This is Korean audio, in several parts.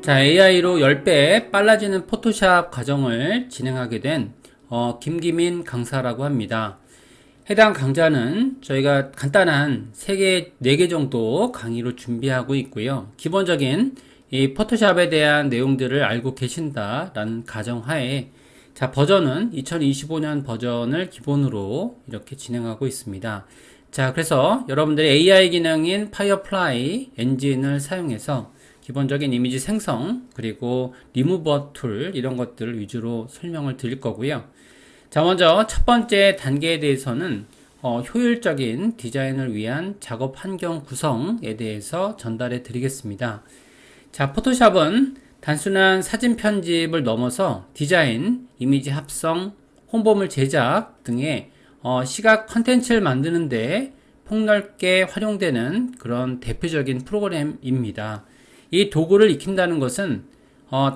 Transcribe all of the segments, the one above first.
자, AI로 10배 빨라지는 포토샵 과정을 진행하게 된 김기민 강사라고 합니다. 해당 강좌는 저희가 간단한 3개, 4개 정도 강의로 준비하고 있고요. 기본적인 이 포토샵에 대한 내용들을 알고 계신다라는 가정하에 자, 버전은 2025년 버전을 기본으로 이렇게 진행하고 있습니다. 자, 그래서 여러분들이 AI 기능인 파이어플라이 엔진을 사용해서 기본적인 이미지 생성 그리고 리무버 툴 이런 것들을 위주로 설명을 드릴 거고요. 자, 먼저 첫 번째 단계에 대해서는 효율적인 디자인을 위한 작업 환경 구성에 대해서 전달해 드리겠습니다. 자, 포토샵은 단순한 사진 편집을 넘어서 디자인, 이미지 합성, 홍보물 제작 등의 시각 컨텐츠를 만드는데 폭넓게 활용되는 그런 대표적인 프로그램입니다. 이 도구를 익힌다는 것은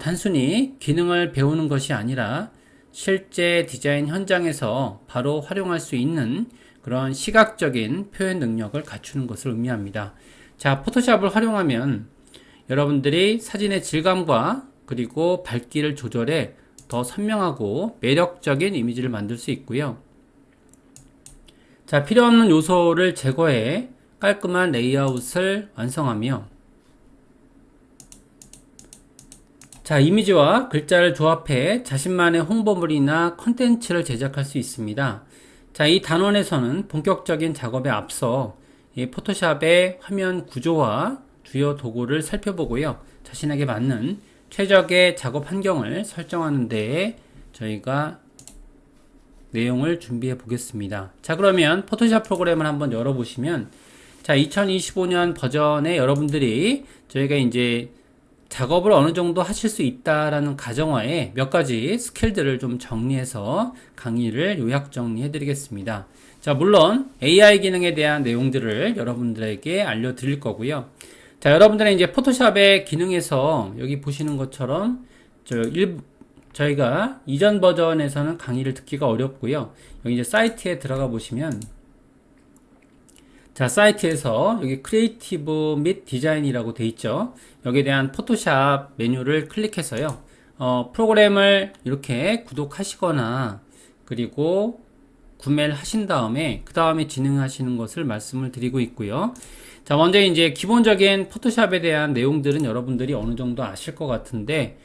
단순히 기능을 배우는 것이 아니라 실제 디자인 현장에서 바로 활용할 수 있는 그런 시각적인 표현 능력을 갖추는 것을 의미합니다. 자, 포토샵을 활용하면 여러분들이 사진의 질감과 그리고 밝기를 조절해 더 선명하고 매력적인 이미지를 만들 수 있고요. 자, 필요 없는 요소를 제거해 깔끔한 레이아웃을 완성하며 자, 이미지와 글자를 조합해 자신만의 홍보물이나 컨텐츠를 제작할 수 있습니다. 자, 이 단원에서는 본격적인 작업에 앞서 이 포토샵의 화면 구조와 주요 도구를 살펴보고요. 자신에게 맞는 최적의 작업 환경을 설정하는 데에 저희가 내용을 준비해 보겠습니다. 자, 그러면 포토샵 프로그램을 한번 열어보시면 자, 2025년 버전에 여러분들이 저희가 이제 작업을 어느 정도 하실 수 있다라는 가정하에 몇 가지 스킬들을 좀 정리해서 강의를 요약 정리해 드리겠습니다. 자, 물론 AI 기능에 대한 내용들을 여러분들에게 알려드릴 거고요. 자, 여러분들은 이제 포토샵의 기능에서 여기 보시는 것처럼 저희가 이전 버전에서는 강의를 듣기가 어렵고요. 여기 이제 사이트에 들어가 보시면 자, 사이트에서 여기 크리에이티브 및 디자인이라고 돼 있죠. 여기에 대한 포토샵 메뉴를 클릭해서요. 프로그램을 이렇게 구독하시거나 그리고 구매를 하신 다음에 그 다음에 진행하시는 것을 말씀을 드리고 있고요. 자, 먼저 이제 기본적인 포토샵에 대한 내용들은 여러분들이 어느 정도 아실 것 같은데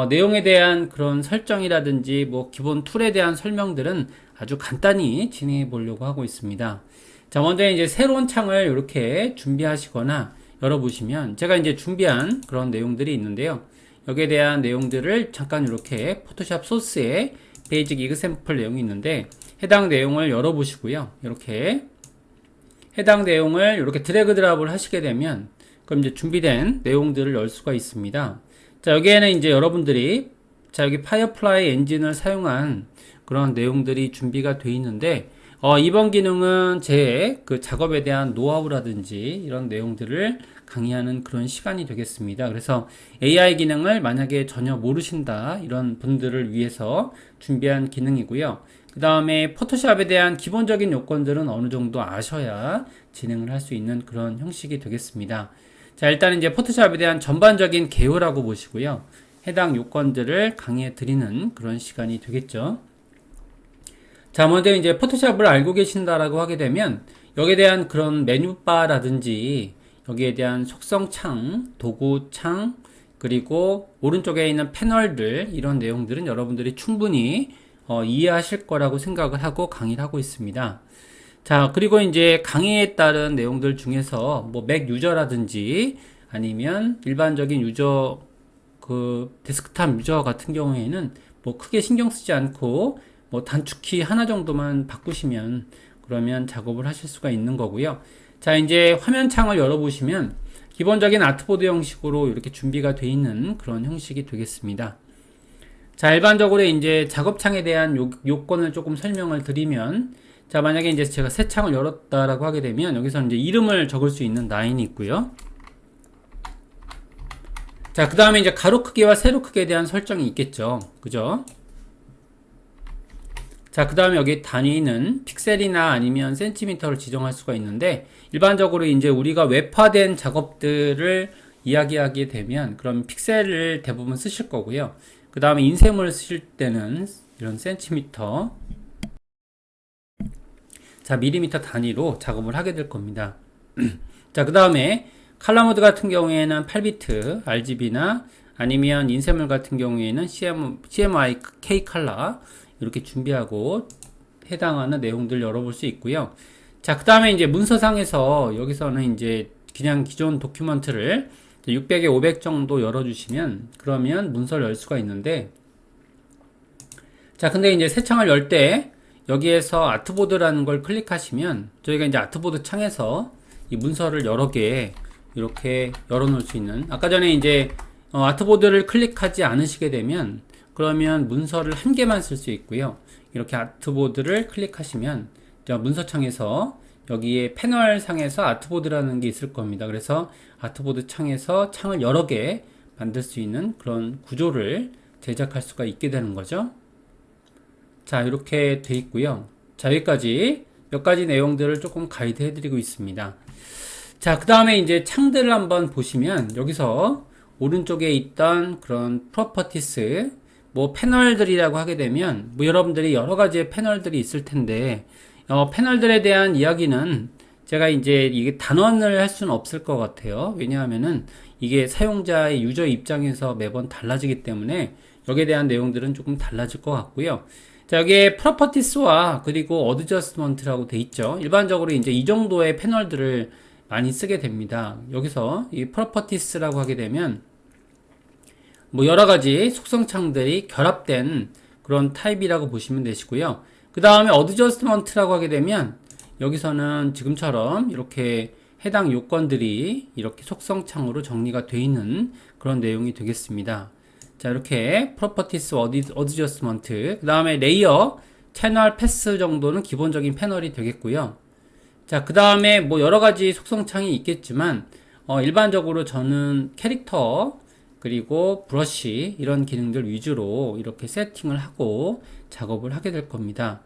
내용에 대한 그런 설정이라든지 뭐 기본 툴에 대한 설명들은 아주 간단히 진행해 보려고 하고 있습니다. 자, 먼저 이제 새로운 창을 이렇게 준비하시거나 열어보시면 제가 이제 준비한 그런 내용들이 있는데요. 여기에 대한 내용들을 잠깐 이렇게 포토샵 소스에 베이직 이그샘플 내용이 있는데 해당 내용을 열어보시고요. 이렇게 해당 내용을 이렇게 드래그 드랍을 하시게 되면 그럼 이제 준비된 내용들을 열 수가 있습니다. 자, 여기에는 이제 여러분들이 자, 여기 파이어플라이 엔진을 사용한 그런 내용들이 준비가 되어 있는데 이번 기능은 제 그 작업에 대한 노하우라든지 이런 내용들을 강의하는 그런 시간이 되겠습니다. 그래서 AI 기능을 만약에 전혀 모르신다 이런 분들을 위해서 준비한 기능이고요. 그 다음에 포토샵에 대한 기본적인 요건들은 어느 정도 아셔야 진행을 할 수 있는 그런 형식이 되겠습니다. 자, 일단 이제 포토샵에 대한 전반적인 개요라고 보시고요. 해당 요건들을 강의해 드리는 그런 시간이 되겠죠. 자, 먼저 이제 포토샵을 알고 계신다라고 하게 되면 여기에 대한 그런 메뉴바라든지 여기에 대한 속성창, 도구창, 그리고 오른쪽에 있는 패널들 이런 내용들은 여러분들이 충분히 이해하실 거라고 생각을 하고 강의를 하고 있습니다. 자, 그리고 이제 강의에 따른 내용들 중에서 뭐 맥 유저라든지 아니면 일반적인 유저 그 데스크탑 유저 같은 경우에는 뭐 크게 신경 쓰지 않고 뭐 단축키 하나 정도만 바꾸시면 그러면 작업을 하실 수가 있는 거고요. 자, 이제 화면 창을 열어보시면 기본적인 아트보드 형식으로 이렇게 준비가 되어 있는 그런 형식이 되겠습니다. 자, 일반적으로 이제 작업창에 대한 요건을 조금 설명을 드리면 자, 만약에 이제 제가 새 창을 열었다라고 하게 되면 여기서 이제 이름을 적을 수 있는 라인이 있고요. 자, 그 다음에 이제 가로 크기와 세로 크기에 대한 설정이 있겠죠. 그죠? 자, 그 다음에 여기 단위는 픽셀이나 아니면 센티미터를 지정할 수가 있는데 일반적으로 이제 우리가 웹화된 작업들을 이야기하게 되면 그럼 픽셀을 대부분 쓰실 거고요. 그 다음에 인쇄물을 쓰실 때는 이런 센티미터, 자, 밀리미터 단위로 작업을 하게 될 겁니다. 자, 그 다음에 컬러 모드 같은 경우에는 8비트 RGB나 아니면 인쇄물 같은 경우에는 CMYK 컬러 이렇게 준비하고 해당하는 내용들 열어볼 수 있고요. 자, 그 다음에 이제 문서상에서 여기서는 이제 그냥 기존 도큐먼트를 600에 500 정도 열어주시면 그러면 문서를 열 수가 있는데, 자, 근데 이제 새 창을 열 때 여기에서 아트보드라는 걸 클릭하시면 저희가 이제 아트보드 창에서 이 문서를 여러 개 이렇게 열어 놓을 수 있는, 아까 전에 이제 아트보드를 클릭하지 않으시게 되면 그러면 문서를 한 개만 쓸 수 있고요. 이렇게 아트보드를 클릭하시면 문서창에서 여기에 패널 상에서 아트보드라는 게 있을 겁니다. 그래서 아트보드 창에서 창을 여러 개 만들 수 있는 그런 구조를 제작할 수가 있게 되는 거죠. 자, 이렇게 돼 있고요. 자, 여기까지 몇 가지 내용들을 조금 가이드 해드리고 있습니다. 자, 그 다음에 이제 창들을 한번 보시면 여기서 오른쪽에 있던 그런 프로퍼티스, 뭐 패널들이라고 하게 되면 뭐 여러분들이 여러 가지의 패널들이 있을 텐데 패널들에 대한 이야기는 제가 이제 이게 단언을 할 수는 없을 것 같아요. 왜냐하면은 이게 사용자의 유저 입장에서 매번 달라지기 때문에 여기에 대한 내용들은 조금 달라질 것 같고요. 자, 여기에 프로퍼티스와 그리고 어드저스트먼트라고 돼 있죠. 일반적으로 이제 이 정도의 패널들을 많이 쓰게 됩니다. 여기서 이 프로퍼티스라고 하게 되면 뭐 여러 가지 속성창들이 결합된 그런 타입이라고 보시면 되시고요. 그 다음에 어드저스트먼트라고 하게 되면 여기서는 지금처럼 이렇게 해당 요건들이 이렇게 속성창으로 정리가 되어 있는 그런 내용이 되겠습니다. 자, 이렇게 프로퍼티스 어드저스트먼트, 그 다음에 레이어, 채널, 패스 정도는 기본적인 패널이 되겠고요. 자, 그 다음에 뭐 여러가지 속성창이 있겠지만 일반적으로 저는 캐릭터 그리고 브러쉬 이런 기능들 위주로 이렇게 세팅을 하고 작업을 하게 될 겁니다.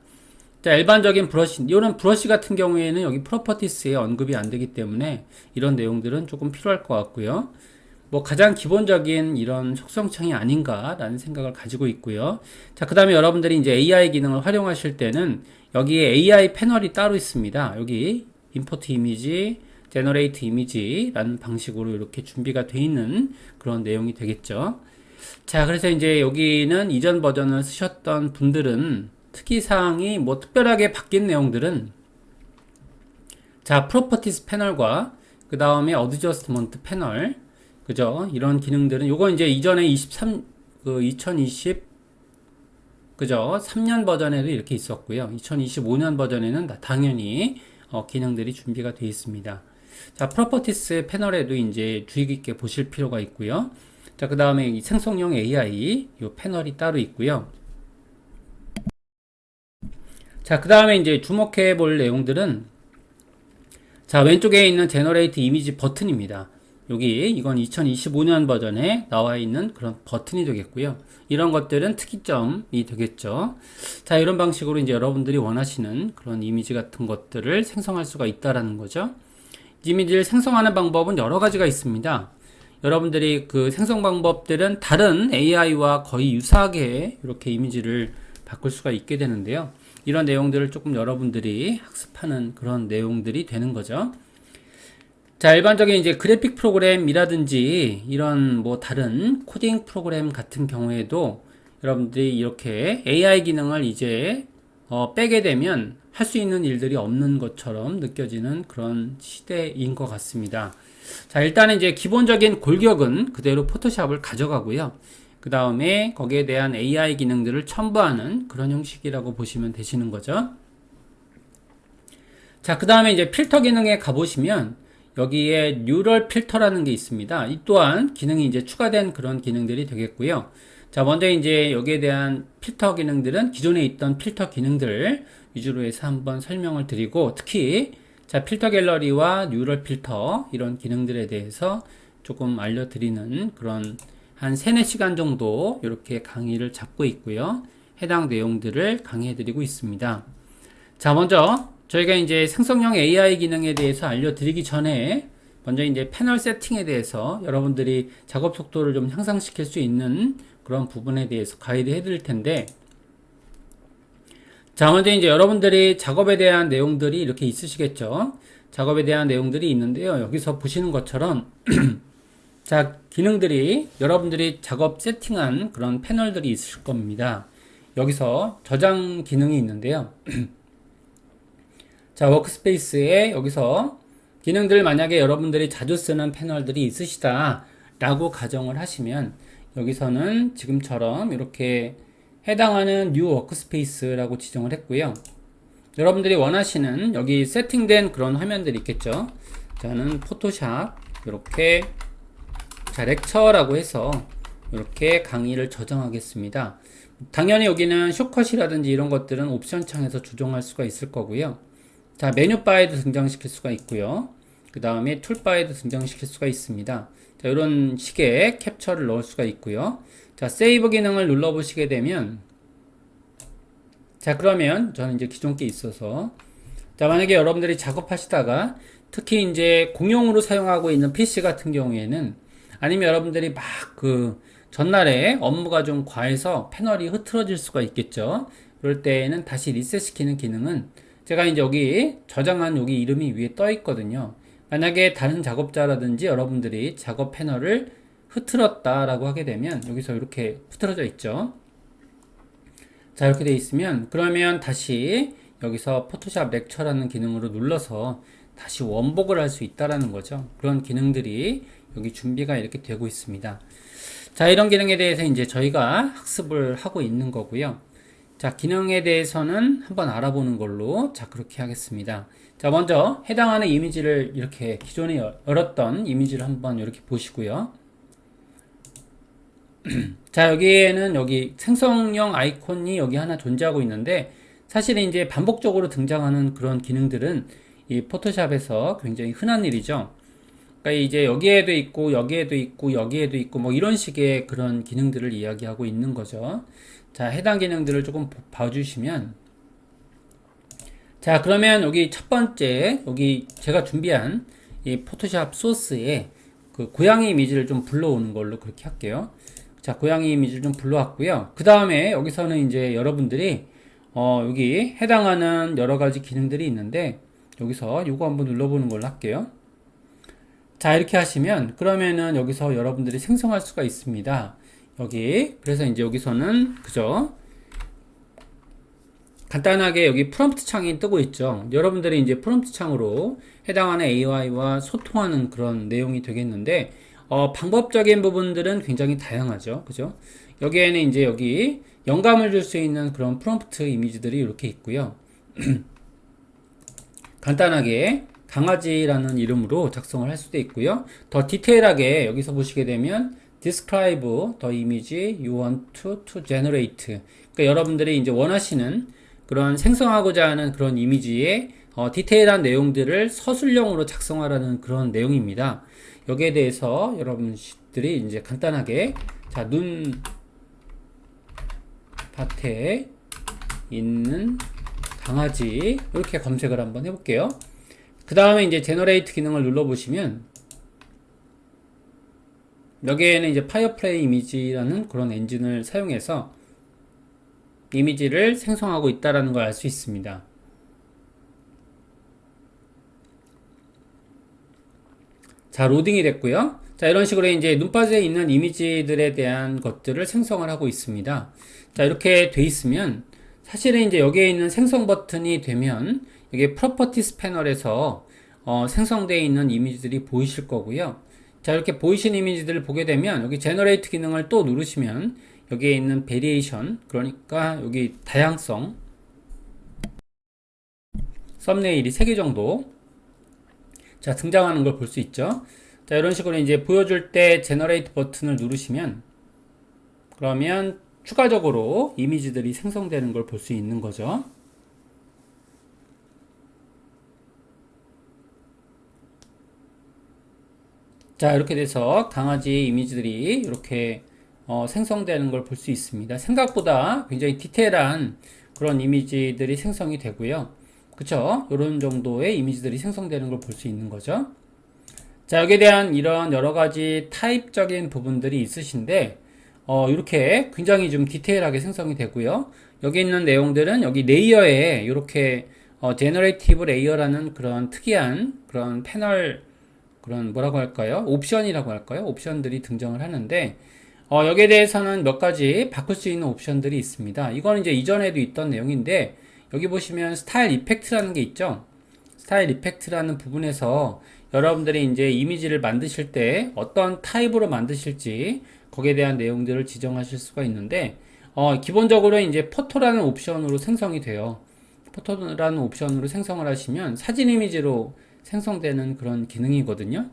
자, 일반적인 브러쉬, 이런 브러쉬 같은 경우에는 여기 프로퍼티스에 언급이 안 되기 때문에 이런 내용들은 조금 필요할 것 같고요. 뭐 가장 기본적인 이런 속성창이 아닌가라는 생각을 가지고 있고요. 자, 그 다음에 여러분들이 이제 AI 기능을 활용하실 때는 여기에 AI 패널이 따로 있습니다. 여기 임포트 이미지, 제너레이트 이미지라는 방식으로 이렇게 준비가 되어 있는 그런 내용이 되겠죠. 자, 그래서 이제 여기는 이전 버전을 쓰셨던 분들은 특이사항이 뭐 특별하게 바뀐 내용들은, 자, 프로퍼티스 패널과 그 다음에 어드저스트먼트 패널, 그죠? 이런 기능들은 요거 이제 이전에 2020 그죠? 3년 버전에도 이렇게 있었고요. 2025년 버전에는 당연히 기능들이 준비가 되어 있습니다. 자, 프로퍼티스 패널에도 이제 주의 깊게 보실 필요가 있고요. 자, 그 다음에 이 생성용 AI 요 패널이 따로 있고요. 자, 그 다음에 이제 주목해 볼 내용들은, 자, 왼쪽에 있는 제너레이트 이미지 버튼입니다. 여기 이건 2025년 버전에 나와 있는 그런 버튼이 되겠고요. 이런 것들은 특이점이 되겠죠. 자, 이런 방식으로 이제 여러분들이 원하시는 그런 이미지 같은 것들을 생성할 수가 있다라는 거죠. 이미지를 생성하는 방법은 여러 가지가 있습니다. 여러분들이 그 생성 방법들은 다른 AI와 거의 유사하게 이렇게 이미지를 바꿀 수가 있게 되는데요. 이런 내용들을 조금 여러분들이 학습하는 그런 내용들이 되는 거죠. 자, 일반적인 이제 그래픽 프로그램이라든지 이런 뭐 다른 코딩 프로그램 같은 경우에도 여러분들이 이렇게 AI 기능을 이제 빼게 되면 할 수 있는 일들이 없는 것처럼 느껴지는 그런 시대인 것 같습니다. 자, 일단은 이제 기본적인 골격은 그대로 포토샵을 가져가고요. 그 다음에 거기에 대한 AI 기능들을 첨부하는 그런 형식이라고 보시면 되시는 거죠. 자, 그 다음에 이제 필터 기능에 가보시면 여기에 뉴럴 필터라는 게 있습니다. 이 또한 기능이 이제 추가된 그런 기능들이 되겠고요. 자, 먼저 이제 여기에 대한 필터 기능들은 기존에 있던 필터 기능들 위주로 해서 한번 설명을 드리고, 특히 자, 필터 갤러리와 뉴럴 필터 이런 기능들에 대해서 조금 알려드리는 그런 한 3, 4시간 정도 이렇게 강의를 잡고 있고요. 해당 내용들을 강의해드리고 있습니다. 자, 먼저 저희가 이제 생성형 AI 기능에 대해서 알려드리기 전에 먼저 이제 패널 세팅에 대해서 여러분들이 작업 속도를 좀 향상시킬 수 있는 그런 부분에 대해서 가이드 해드릴 텐데, 자, 먼저 이제 여러분들이 작업에 대한 내용들이 이렇게 있으시겠죠. 작업에 대한 내용들이 있는데요. 여기서 보시는 것처럼 자, 기능들이 여러분들이 작업 세팅한 그런 패널들이 있을 겁니다. 여기서 저장 기능이 있는데요. 자, 워크스페이스에 여기서 기능들 만약에 여러분들이 자주 쓰는 패널들이 있으시다 라고 가정을 하시면 여기서는 지금처럼 이렇게 해당하는 뉴 워크스페이스라고 지정을 했고요. 여러분들이 원하시는 여기 세팅된 그런 화면들이 있겠죠. 저는 포토샵 이렇게 자 렉처라고 해서 이렇게 강의를 저장하겠습니다. 당연히 여기는 숏컷이라든지 이런 것들은 옵션 창에서 조정할 수가 있을 거고요. 자, 메뉴바에도 등장시킬 수가 있고요. 그 다음에 툴바에도 등장시킬 수가 있습니다. 자, 이런 식의 캡처를 넣을 수가 있고요. 자, 세이브 기능을 눌러 보시게 되면, 자, 그러면 저는 이제 기존 게 있어서, 자, 만약에 여러분들이 작업하시다가 특히 이제 공용으로 사용하고 있는 PC 같은 경우에는, 아니면 여러분들이 막 전날에 업무가 좀 과해서 패널이 흐트러질 수가 있겠죠. 그럴 때에는 다시 리셋 시키는 기능은 제가 이제 여기 저장한 여기 이름이 위에 떠 있거든요. 만약에 다른 작업자라든지 여러분들이 작업 패널을 흐트렀다라고 하게 되면 여기서 이렇게 흐트러져 있죠. 자, 이렇게 돼 있으면 그러면 다시 여기서 포토샵 렉처라는 기능으로 눌러서 다시 원복을 할 수 있다라는 거죠. 그런 기능들이 여기 준비가 이렇게 되고 있습니다. 자, 이런 기능에 대해서 이제 저희가 학습을 하고 있는 거고요. 자, 기능에 대해서는 한번 알아보는 걸로 자 그렇게 하겠습니다. 자, 먼저 해당하는 이미지를 이렇게 기존에 열었던 이미지를 한번 이렇게 보시고요. 자, 여기에는 여기 생성형 아이콘이 여기 하나 존재하고 있는데 사실은 이제 반복적으로 등장하는 그런 기능들은 이 포토샵에서 굉장히 흔한 일이죠. 그러니까 이제 여기에도 있고 여기에도 있고 여기에도 있고 뭐 이런 식의 그런 기능들을 이야기하고 있는 거죠. 자, 해당 기능들을 조금 봐주시면, 자, 그러면 여기 첫 번째 여기 제가 준비한 이 포토샵 소스에 그 고양이 이미지를 좀 불러오는 걸로 그렇게 할게요. 자, 고양이 이미지를 좀 불러왔고요. 그 다음에 여기서는 이제 여러분들이 여기 해당하는 여러 가지 기능들이 있는데 여기서 요거 한번 눌러보는 걸로 할게요. 자, 이렇게 하시면 그러면은 여기서 여러분들이 생성할 수가 있습니다. 여기 그래서 이제 여기서는 그죠? 간단하게 여기 프롬프트 창이 뜨고 있죠. 여러분들이 이제 프롬프트 창으로 해당하는 AI와 소통하는 그런 내용이 되겠는데 방법적인 부분들은 굉장히 다양하죠. 그죠? 여기에는 이제 여기 영감을 줄 수 있는 그런 프롬프트 이미지들이 이렇게 있고요. 간단하게 강아지라는 이름으로 작성을 할 수도 있고요. 더 디테일하게 여기서 보시게 되면 describe the image you want to generate. 그러니까 여러분들이 이제 원하시는 그런 생성하고자 하는 그런 이미지의 디테일한 내용들을 서술형으로 작성하라는 그런 내용입니다. 여기에 대해서 여러분들이 이제 간단하게 자, 눈 밭에 있는 강아지 이렇게 검색을 한번 해볼게요. 그 다음에 이제 제너레이트 기능을 눌러보시면 여기에는 이제 파이어플레이 이미지라는 그런 엔진을 사용해서 이미지를 생성하고 있다는 걸 알 수 있습니다. 자, 로딩이 됐고요. 자, 이런 식으로 이제 눈밭에 있는 이미지들에 대한 것들을 생성을 하고 있습니다. 자, 이렇게 돼 있으면 사실은 이제 여기에 있는 생성 버튼이 되면 여기 프로퍼티스 패널에서 생성되어 있는 이미지들이 보이실 거고요. 자, 이렇게 보이신 이미지들을 보게 되면 여기 제너레이트 기능을 또 누르시면 여기에 있는 베리에이션, 그러니까 여기 다양성 썸네일이 3개 정도 자 등장하는 걸 볼 수 있죠. 자, 이런 식으로 이제 보여줄 때 제너레이트 버튼을 누르시면 그러면 추가적으로 이미지들이 생성되는 걸 볼 수 있는 거죠. 자, 이렇게 돼서 강아지 이미지들이 이렇게 생성되는 걸 볼 수 있습니다. 생각보다 굉장히 디테일한 그런 이미지들이 생성이 되고요. 그쵸? 이런 정도의 이미지들이 생성되는 걸 볼 수 있는 거죠. 자, 여기에 대한 이런 여러 가지 타입적인 부분들이 있으신데, 이렇게 굉장히 좀 디테일하게 생성이 되고요. 여기 있는 내용들은 여기 레이어에 이렇게 제너레이티브 레이어라는 그런 특이한 그런 패널, 그런 뭐라고 할까요? 옵션이라고 할까요? 옵션들이 등장을 하는데, 여기에 대해서는 몇 가지 바꿀 수 있는 옵션들이 있습니다. 이건 이제 이전에도 있던 내용인데, 여기 보시면 스타일 이펙트라는 게 있죠? 스타일 이펙트라는 부분에서 여러분들이 이제 이미지를 만드실 때 어떤 타입으로 만드실지 거기에 대한 내용들을 지정하실 수가 있는데, 기본적으로 이제 포토라는 옵션으로 생성이 돼요. 포토라는 옵션으로 생성을 하시면 사진 이미지로 생성되는 그런 기능이거든요.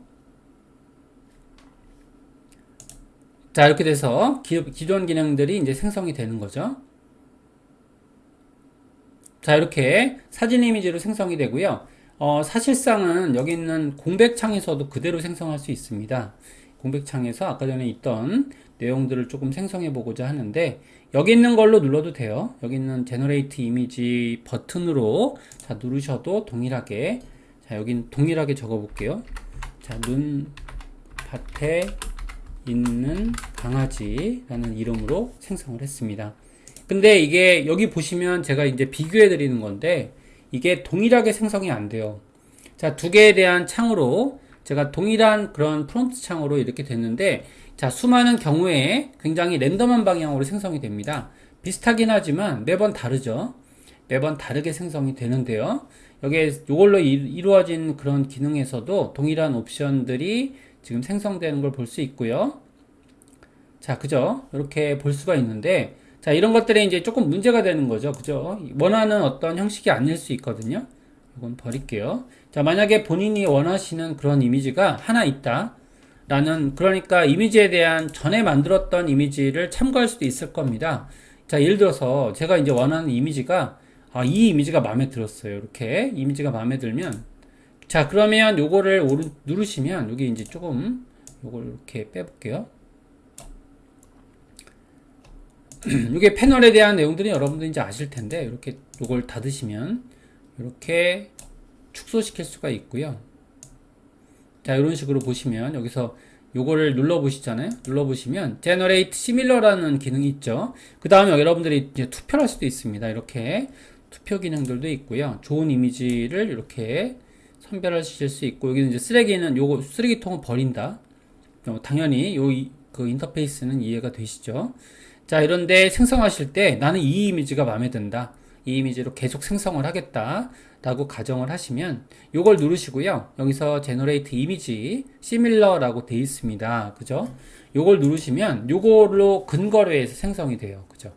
자, 이렇게 돼서 기존 기능들이 이제 생성이 되는 거죠. 자, 이렇게 사진 이미지로 생성이 되고요. 사실상은 여기 있는 공백창에서도 그대로 생성할 수 있습니다. 공백창에서 아까 전에 있던 내용들을 조금 생성해 보고자 하는데, 여기 있는 걸로 눌러도 돼요. 여기 있는 제너레이트 이미지 버튼으로 자, 누르셔도 동일하게, 자, 여긴 동일하게 적어 볼게요. 자, 눈밭에 있는 강아지라는 이름으로 생성을 했습니다. 근데 이게 여기 보시면 제가 이제 비교해 드리는 건데, 이게 동일하게 생성이 안 돼요. 자, 두 개에 대한 창으로 제가 동일한 그런 프롬프트 창으로 이렇게 됐는데, 자, 수많은 경우에 굉장히 랜덤한 방향으로 생성이 됩니다. 비슷하긴 하지만 매번 다르죠. 매번 다르게 생성이 되는데요. 여기에 이걸로 이루어진 그런 기능에서도 동일한 옵션들이 지금 생성되는 걸 볼 수 있고요. 자, 그죠? 이렇게 볼 수가 있는데, 자, 이런 것들이 이제 조금 문제가 되는 거죠. 그죠? 원하는 어떤 형식이 아닐 수 있거든요. 이건 버릴게요. 자, 만약에 본인이 원하시는 그런 이미지가 하나 있다. 그러니까 이미지에 대한 전에 만들었던 이미지를 참고할 수도 있을 겁니다. 자, 예를 들어서 제가 이제 원하는 이미지가, 이 이미지가 마음에 들었어요. 이렇게 이미지가 마음에 들면, 자, 그러면 요거를 누르시면, 여기 이제 조금, 요걸 이렇게 빼볼게요. 이게 패널에 대한 내용들은 여러분들이 이제 아실 텐데, 이렇게 요걸 닫으시면, 이렇게 축소시킬 수가 있고요. 자, 이런 식으로 보시면, 여기서 요거를 눌러보시잖아요. 눌러보시면, Generate Similar라는 기능이 있죠. 그 다음에 여러분들이 이제 투표를 할 수도 있습니다. 이렇게 투표 기능들도 있고요. 좋은 이미지를 이렇게 선별하실 수 있고, 여기는 이제 쓰레기통은 버린다. 당연히 그 인터페이스는 이해가 되시죠? 자, 이런데 생성하실 때 나는 이 이미지가 마음에 든다. 이 이미지로 계속 생성을 하겠다. 라고 가정을 하시면 요걸 누르시고요. 여기서 Generate Image Similar라고 되어 있습니다. 그죠? 요걸 누르시면 요걸로 근거로 해서 생성이 돼요. 그죠?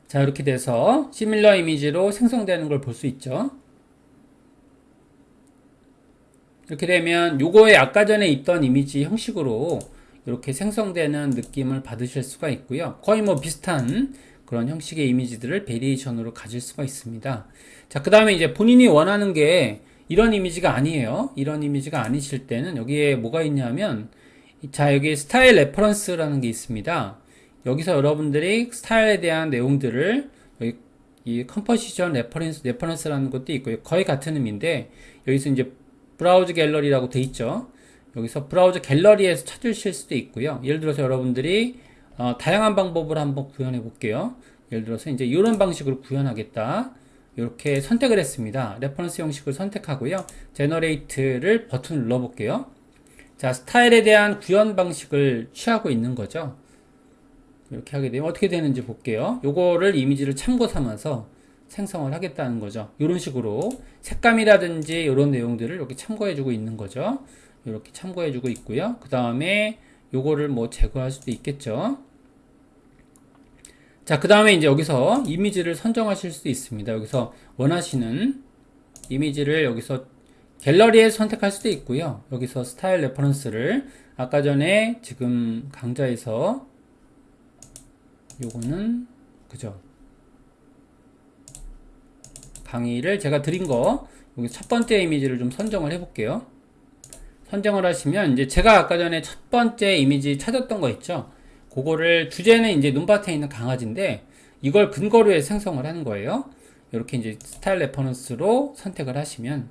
자, 이렇게 돼서 Similar 이미지로 생성되는 걸 볼 수 있죠. 이렇게 되면 요거에 아까 전에 있던 이미지 형식으로 이렇게 생성되는 느낌을 받으실 수가 있고요. 거의 뭐 비슷한 그런 형식의 이미지들을 베리에이션으로 가질 수가 있습니다. 자, 그 다음에 이제 본인이 원하는 게 이런 이미지가 아니에요. 이런 이미지가 아니실 때는 여기에 뭐가 있냐면, 자, 여기 스타일 레퍼런스라는 게 있습니다. 여기서 여러분들이 스타일에 대한 내용들을 여기 이 컴포지션 레퍼런스라는 것도 있고요. 거의 같은 의미인데, 여기서 이제 브라우즈 갤러리라고 돼 있죠. 여기서 브라우저 갤러리에서 찾으실 수도 있고요. 예를 들어서 여러분들이 다양한 방법을 한번 구현해 볼게요. 예를 들어서 이제 이런 방식으로 구현하겠다. 이렇게 선택을 했습니다. 레퍼런스 형식을 선택하고요. 제너레이트를 버튼을 눌러 볼게요. 자, 스타일에 대한 구현 방식을 취하고 있는 거죠. 이렇게 하게 되면 어떻게 되는지 볼게요. 요거를 이미지를 참고 삼아서 생성을 하겠다는 거죠. 이런 식으로 색감이라든지 이런 내용들을 이렇게 참고해 주고 있는 거죠. 이렇게 참고해 주고 있고요. 그 다음에 요거를 뭐 제거할 수도 있겠죠. 자, 그 다음에 이제 여기서 이미지를 선정하실 수 있습니다. 여기서 원하시는 이미지를 여기서 갤러리에 선택할 수도 있고요. 여기서 스타일 레퍼런스를 아까 전에 지금 강좌에서 요거는 그죠? 강의를 제가 드린 거 여기 첫 번째 이미지를 좀 선정을 해 볼게요. 선정을 하시면 이제 제가 아까 전에 첫 번째 이미지 찾았던 거 있죠. 그거를 주제는 이제 눈밭에 있는 강아지인데 이걸 근거로 해서 생성을 하는 거예요. 이렇게 이제 스타일 레퍼런스로 선택을 하시면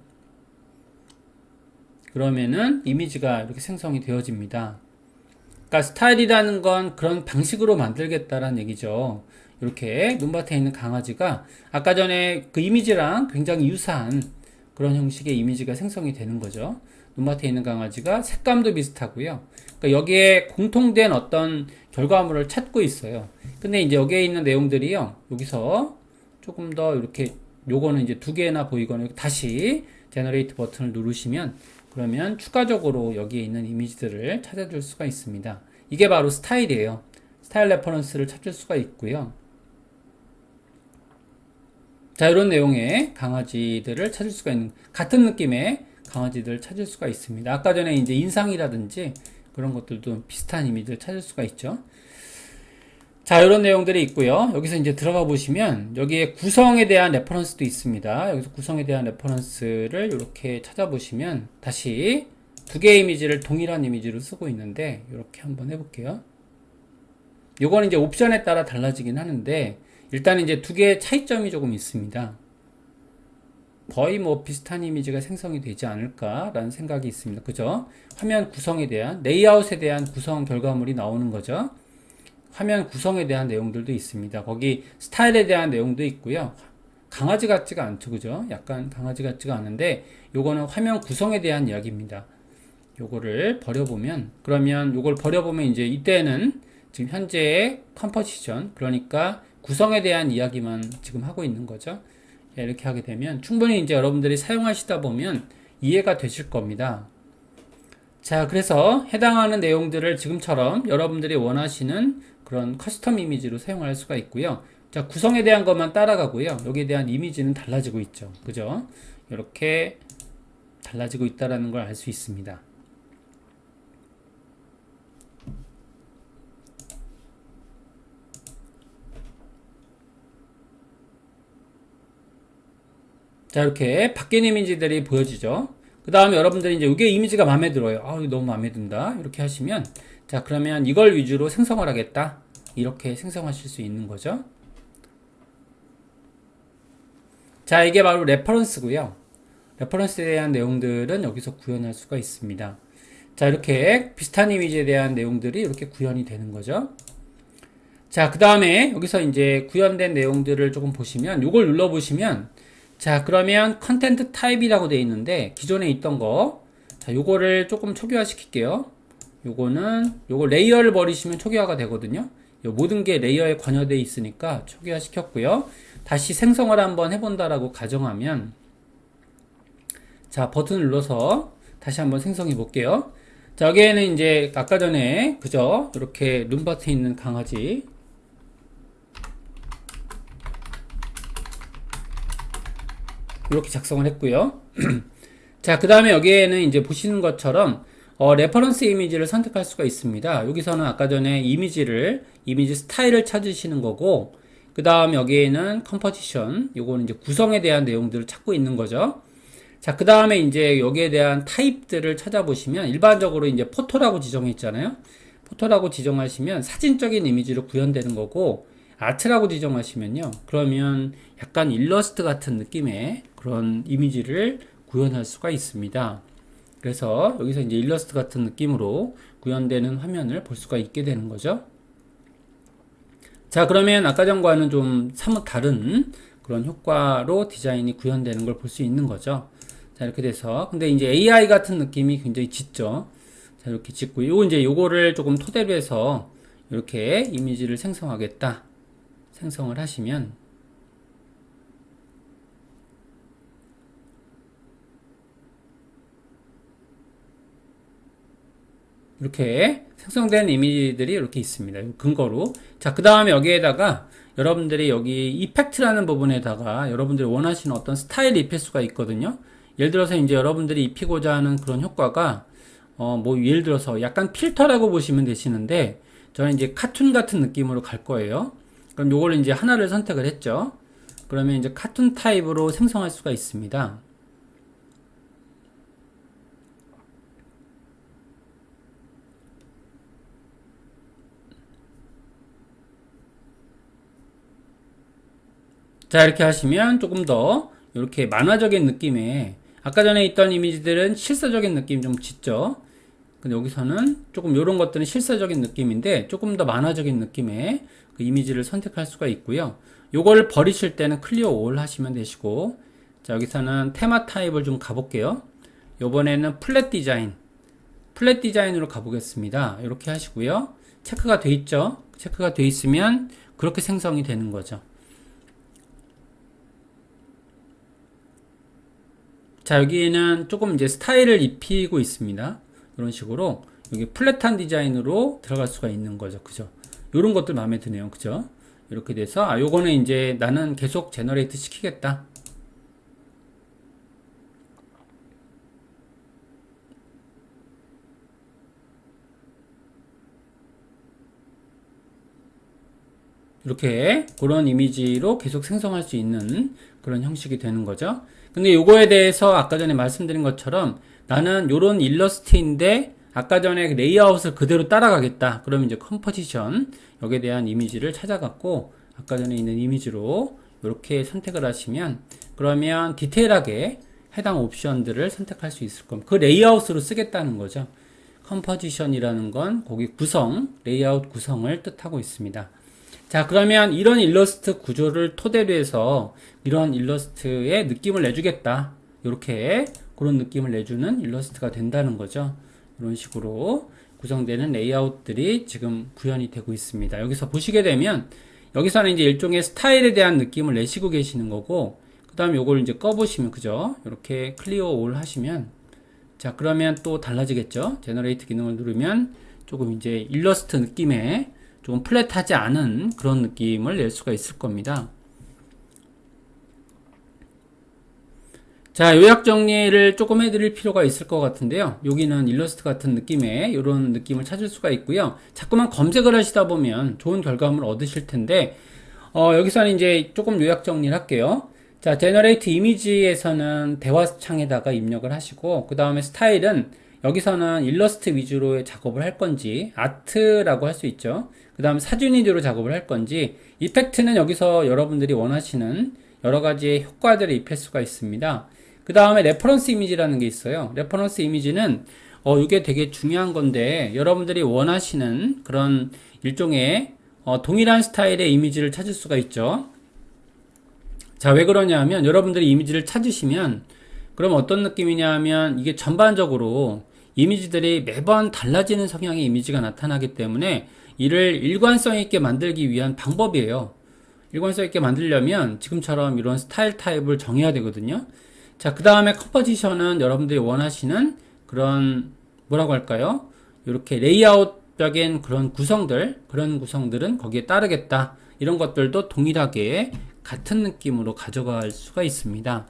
그러면은 이미지가 이렇게 생성이 되어집니다. 그러니까 스타일이라는 건 그런 방식으로 만들겠다라는 얘기죠. 이렇게 눈밭에 있는 강아지가 아까 전에 그 이미지랑 굉장히 유사한 그런 형식의 이미지가 생성이 되는 거죠. 눈밭에 있는 강아지가 색감도 비슷하고요. 그러니까 여기에 공통된 어떤 결과물을 찾고 있어요. 근데 이제 여기에 있는 내용들이요. 여기서 조금 더 이렇게 요거는 이제 두 개나 보이거나 다시 제너레이트 버튼을 누르시면 그러면 추가적으로 여기에 있는 이미지들을 찾아줄 수가 있습니다. 이게 바로 스타일이에요. 스타일 레퍼런스를 찾을 수가 있고요. 자, 이런 내용의 강아지들을 찾을 수가 있는, 같은 느낌의 강아지들을 찾을 수가 있습니다. 아까 전에 이제 인상이라든지 그런 것들도 비슷한 이미지를 찾을 수가 있죠. 자, 이런 내용들이 있고요. 여기서 이제 들어가 보시면 여기에 구성에 대한 레퍼런스도 있습니다. 여기서 구성에 대한 레퍼런스를 이렇게 찾아보시면 다시 두 개의 이미지를 동일한 이미지로 쓰고 있는데 이렇게 한번 해볼게요. 요거는 이제 옵션에 따라 달라지긴 하는데 일단 이제 두 개의 차이점이 조금 있습니다. 거의 뭐 비슷한 이미지가 생성이 되지 않을까라는 생각이 있습니다. 그죠? 화면 구성에 대한, 레이아웃에 대한 구성 결과물이 나오는 거죠. 화면 구성에 대한 내용들도 있습니다. 거기 스타일에 대한 내용도 있고요. 강아지 같지가 않죠. 그죠? 약간 강아지 같지가 않은데 요거는 화면 구성에 대한 이야기입니다. 요거를 버려보면, 그러면 요걸 버려보면 이제 이때는 지금 현재의 컴포지션, 그러니까 구성에 대한 이야기만 지금 하고 있는 거죠. 이렇게 하게 되면 충분히 이제 여러분들이 사용하시다 보면 이해가 되실 겁니다. 자, 그래서 해당하는 내용들을 지금처럼 여러분들이 원하시는 그런 커스텀 이미지로 사용할 수가 있고요. 자, 구성에 대한 것만 따라가고요. 여기에 대한 이미지는 달라지고 있죠. 그죠? 이렇게 달라지고 있다는 걸 알 수 있습니다. 자, 이렇게 바뀐 이미지들이 보여지죠. 그 다음에 여러분들이 이제 이게 이미지가 마음에 들어요. 아, 이거 너무 마음에 든다. 이렇게 하시면, 자, 그러면 이걸 위주로 생성을 하겠다. 이렇게 생성하실 수 있는 거죠. 자, 이게 바로 레퍼런스고요. 레퍼런스에 대한 내용들은 여기서 구현할 수가 있습니다. 자, 이렇게 비슷한 이미지에 대한 내용들이 이렇게 구현이 되는 거죠. 자, 그 다음에 여기서 이제 구현된 내용들을 조금 보시면, 요걸 눌러보시면, 자, 그러면 컨텐트 타입이라고 되어 있는데 기존에 있던 거, 자, 요거를 조금 초기화 시킬게요. 요거 레이어를 버리시면 초기화가 되거든요. 요 모든 게 레이어에 관여되어 있으니까 초기화 시켰고요. 다시 생성을 한번 해본다라고 가정하면, 자, 버튼을 눌러서 다시 한번 생성해 볼게요. 자, 여기에는 이제 아까 전에 그죠? 이렇게 눈밭에 있는 강아지, 이렇게 작성을 했고요. 자, 그 다음에 여기에는 이제 보시는 것처럼 레퍼런스 이미지를 선택할 수가 있습니다. 여기서는 아까 전에 이미지 스타일을 찾으시는 거고, 그 다음 여기에는 컴포지션, 요거는 이제 구성에 대한 내용들을 찾고 있는 거죠. 자, 그 다음에 이제 여기에 대한 타입들을 찾아보시면 일반적으로 이제 포토라고 지정해 있잖아요. 포토라고 지정하시면 사진적인 이미지로 구현되는 거고, 아트라고 지정하시면요, 그러면 약간 일러스트 같은 느낌의 그런 이미지를 구현할 수가 있습니다. 그래서 여기서 이제 일러스트 같은 느낌으로 구현되는 화면을 볼 수가 있게 되는 거죠. 자, 그러면 아까 전과는 좀 사뭇 다른 그런 효과로 디자인이 구현되는 걸 볼 수 있는 거죠. 자, 이렇게 돼서, 근데 이제 AI 같은 느낌이 굉장히 짙죠. 자, 이렇게 짙고, 요거를 조금 토대로 해서 이렇게 이미지를 생성하겠다. 생성을 하시면, 이렇게 생성된 이미지들이 이렇게 있습니다. 근거로. 자, 그 다음에 여기에다가 여러분들이 여기 이펙트라는 부분에다가 여러분들이 원하시는 어떤 스타일을 입힐 수가 있거든요. 예를 들어서 이제 여러분들이 입히고자 하는 그런 효과가 뭐 예를 들어서 약간 필터라고 보시면 되시는데 저는 이제 카툰 같은 느낌으로 갈 거예요. 그럼 요걸 이제 하나를 선택을 했죠. 그러면 이제 카툰 타입으로 생성할 수가 있습니다. 자, 이렇게 하시면 조금 더 이렇게 만화적인 느낌의 아까 전에 있던 이미지들은 실사적인 느낌 좀 짙죠. 근데 여기서는 조금 이런 것들은 실사적인 느낌인데 조금 더 만화적인 느낌의 그 이미지를 선택할 수가 있고요. 요걸 버리실 때는 클리어 올 하시면 되시고, 자, 여기서는 테마 타입을 좀 가볼게요. 요번에는 플랫 디자인으로 가보겠습니다. 이렇게 하시고요. 체크가 돼 있죠. 체크가 돼 있으면 그렇게 생성이 되는 거죠. 자, 여기에는 조금 이제 스타일을 입히고 있습니다. 이런 식으로 여기 플랫한 디자인으로 들어갈 수가 있는 거죠. 그죠? 이런 것들 마음에 드네요. 그죠? 이렇게 돼서 요거는 이제 나는 계속 제너레이트 시키겠다. 이렇게 그런 이미지로 계속 생성할 수 있는 그런 형식이 되는 거죠. 근데 요거에 대해서 아까 전에 말씀드린 것처럼 나는 요런 일러스트인데 아까 전에 레이아웃을 그대로 따라가겠다. 그러면 이제 컴포지션 여기에 대한 이미지를 찾아갖고 아까 전에 있는 이미지로 이렇게 선택을 하시면 그러면 디테일하게 해당 옵션들을 선택할 수 있을 겁니다. 그 레이아웃으로 쓰겠다는 거죠. 컴포지션이라는 건 거기 구성, 레이아웃 구성을 뜻하고 있습니다. 자, 그러면 이런 일러스트 구조를 토대로 해서 이런 일러스트의 느낌을 내주겠다. 이렇게 그런 느낌을 내주는 일러스트가 된다는 거죠. 이런 식으로 구성되는 레이아웃들이 지금 구현이 되고 있습니다. 여기서 보시게 되면 여기서는 이제 일종의 스타일에 대한 느낌을 내시고 계시는 거고, 그 다음에 요걸 이제 꺼보시면, 그죠? 이렇게 클리어 올 하시면, 자, 그러면 또 달라지겠죠? 제너레이트 기능을 누르면 조금 이제 일러스트 느낌의 조금 플랫하지 않은 그런 느낌을 낼 수가 있을 겁니다. 자, 요약 정리를 조금 해드릴 필요가 있을 것 같은데요. 여기는 일러스트 같은 느낌의 이런 느낌을 찾을 수가 있고요. 자꾸만 검색을 하시다 보면 좋은 결과물을 얻으실 텐데, 여기서는 이제 조금 요약 정리를 할게요. 자, 제너레이트 이미지에서는 대화창에다가 입력을 하시고, 그 다음에 스타일은 여기서는 일러스트 위주로 작업을 할 건지, 아트라고 할 수 있죠. 그 다음 사진 위주로 작업을 할 건지, 이펙트는 여기서 여러분들이 원하시는 여러 가지의 효과들을 입힐 수가 있습니다. 그 다음에 레퍼런스 이미지라는 게 있어요. 레퍼런스 이미지는 이게 되게 중요한 건데 여러분들이 원하시는 그런 일종의 동일한 스타일의 이미지를 찾을 수가 있죠. 자, 왜 그러냐 하면 여러분들이 이미지를 찾으시면 그럼 어떤 느낌이냐 하면 이게 전반적으로 이미지들이 매번 달라지는 성향의 이미지가 나타나기 때문에 이를 일관성 있게 만들기 위한 방법이에요. 일관성 있게 만들려면 지금처럼 이런 스타일 타입을 정해야 되거든요. 자, 그 다음에 컴포지션은 여러분들이 원하시는 그런 뭐라고 할까요? 이렇게 레이아웃적인 그런 구성들은 거기에 따르겠다. 이런 것들도 동일하게 같은 느낌으로 가져갈 수가 있습니다.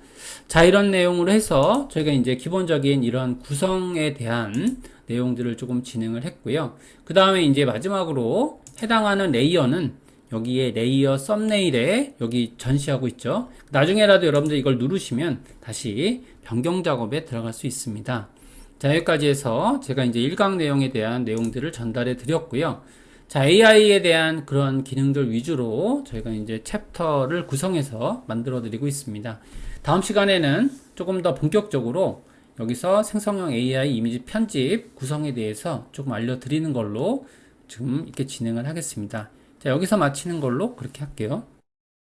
자, 이런 내용으로 해서 저희가 이제 기본적인 이런 구성에 대한 내용들을 조금 진행을 했고요. 그 다음에 이제 마지막으로 해당하는 레이어는 여기에 레이어 썸네일에 여기 전시하고 있죠. 나중에라도 여러분들 이걸 누르시면 다시 변경 작업에 들어갈 수 있습니다. 자, 여기까지 해서 제가 이제 1강 내용에 대한 내용들을 전달해 드렸고요. 자, AI에 대한 그런 기능들 위주로 저희가 이제 챕터를 구성해서 만들어 드리고 있습니다. 다음 시간에는 조금 더 본격적으로 여기서 생성형 AI 이미지 편집 구성에 대해서 조금 알려드리는 걸로 지금 이렇게 진행을 하겠습니다. 자, 여기서 마치는 걸로 그렇게 할게요.